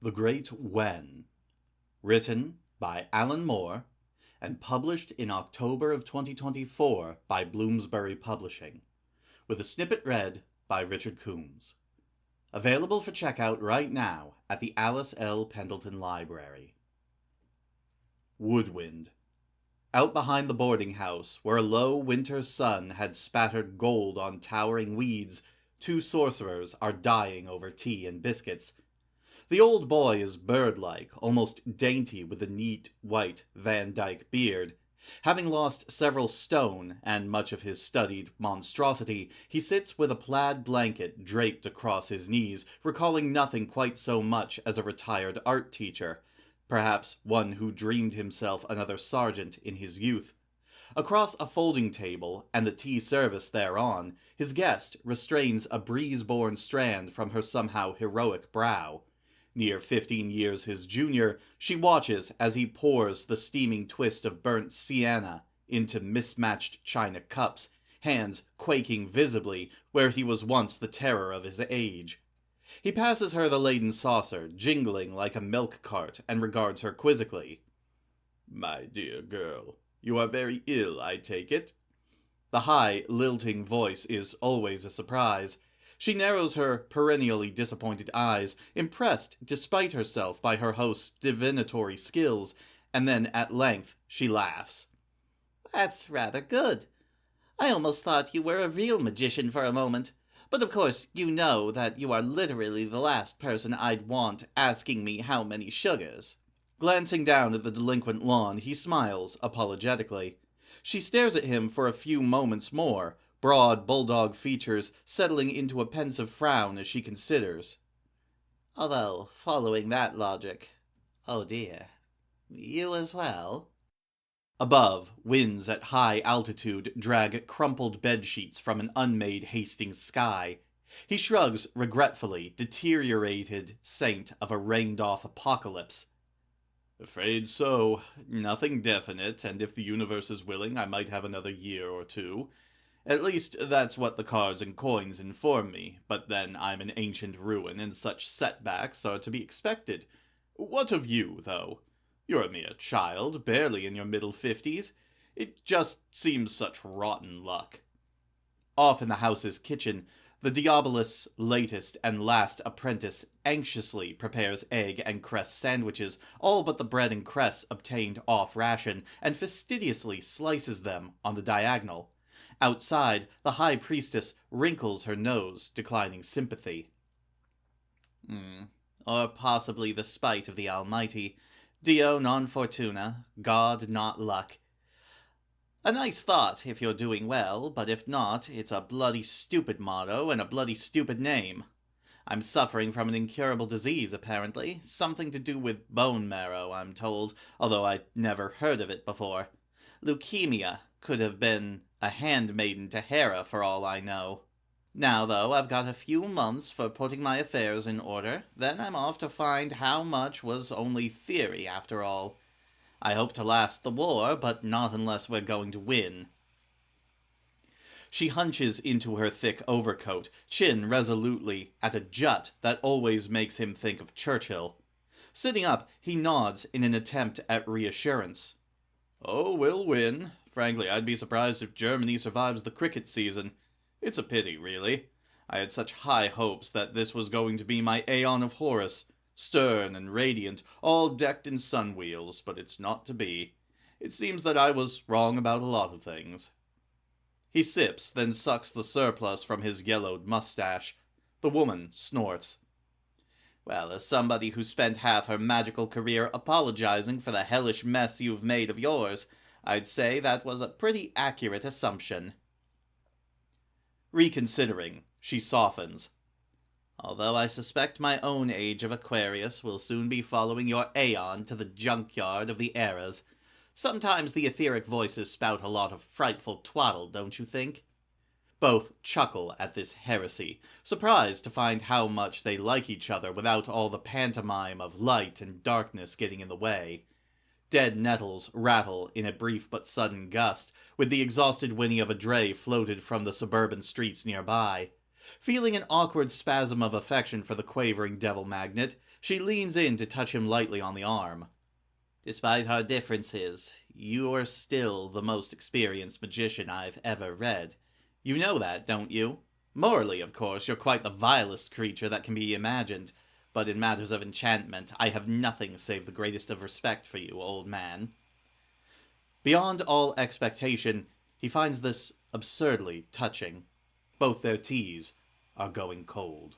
The Great When, written by Alan Moore and published in October of 2024 by Bloomsbury Publishing, with a snippet read by Richard Coombs. Available for checkout right now at the Alice L. Pendleton Library. Woodwind. Out behind the boarding house, where a low winter sun had spattered gold on towering weeds, two sorcerers are dying over tea and biscuits. The old boy is bird-like, almost dainty with a neat, white Van Dyke beard. Having lost several stone and much of his studied monstrosity, he sits with a plaid blanket draped across his knees, recalling nothing quite so much as a retired art teacher, perhaps one who dreamed himself another sergeant in his youth. Across a folding table and the tea service thereon, his guest restrains a breeze-born strand from her somehow heroic brow. Near 15 years his junior, she watches as he pours the steaming twist of burnt sienna into mismatched china cups, hands quaking visibly where he was once the terror of his age. He passes her the laden saucer, jingling like a milk cart, and regards her quizzically. "My dear girl, you are very ill, I take it?" The high, lilting voice is always a surprise. She narrows her perennially disappointed eyes, impressed despite herself by her host's divinatory skills, and then at length she laughs. "That's rather good. I almost thought you were a real magician for a moment. But of course you know that you are literally the last person I'd want asking me how many sugars." Glancing down at the delinquent lawn, he smiles apologetically. She stares at him for a few moments more, broad bulldog features settling into a pensive frown as she considers. "Although, following that logic, oh dear, you as well?" Above, winds at high altitude drag crumpled bedsheets from an unmade Hastings sky. He shrugs regretfully, deteriorated saint of a rained-off apocalypse. "Afraid so. Nothing definite, and if the universe is willing, I might have another year or two. At least, that's what the cards and coins inform me, but then I'm an ancient ruin, and such setbacks are to be expected. What of you, though? You're a mere child, barely in your middle 50s. It just seems such rotten luck." Off in the house's kitchen, the Diabolist's latest and last apprentice anxiously prepares egg and cress sandwiches, all but the bread and cress obtained off ration, and fastidiously slices them on the diagonal. Outside, the high priestess wrinkles her nose, declining sympathy. Or possibly the spite of the Almighty. Dio non fortuna, God not luck. A nice thought if you're doing well, but if not, it's a bloody stupid motto and a bloody stupid name. I'm suffering from an incurable disease, apparently. Something to do with bone marrow, I'm told, although I'd never heard of it before. Leukemia could have been a handmaiden to Hera for all I know. Now, though, I've got a few months for putting my affairs in order, then I'm off to find how much was only theory after all. I hope to last the war, but not unless we're going to win. She hunches into her thick overcoat, chin resolutely at a jut that always makes him think of Churchill. Sitting up, he nods in an attempt at reassurance. "Oh, we'll win. Frankly, I'd be surprised if Germany survives the cricket season. It's a pity, really. I had such high hopes that this was going to be my Aeon of Horus, stern and radiant, all decked in sun wheels, but it's not to be. It seems that I was wrong about a lot of things." He sips, then sucks the surplus from his yellowed mustache. The woman snorts. "Well, as somebody who spent half her magical career apologizing for the hellish mess you've made of yours, I'd say that was a pretty accurate assumption." Reconsidering, she softens. "Although I suspect my own age of Aquarius will soon be following your Aeon to the junkyard of the eras. Sometimes the etheric voices spout a lot of frightful twaddle, don't you think?" Both chuckle at this heresy, surprised to find how much they like each other without all the pantomime of light and darkness getting in the way. Dead nettles rattle in a brief but sudden gust, with the exhausted whinny of a dray floated from the suburban streets nearby. Feeling an awkward spasm of affection for the quavering devil magnet, she leans in to touch him lightly on the arm. Despite our differences, you are still the most experienced magician I've ever read. You know that, don't you? Morally, of course, you're quite the vilest creature that can be imagined, but in matters of enchantment, I have nothing save the greatest of respect for you, old man. Beyond all expectation, he finds this absurdly touching. Both their teas are going cold.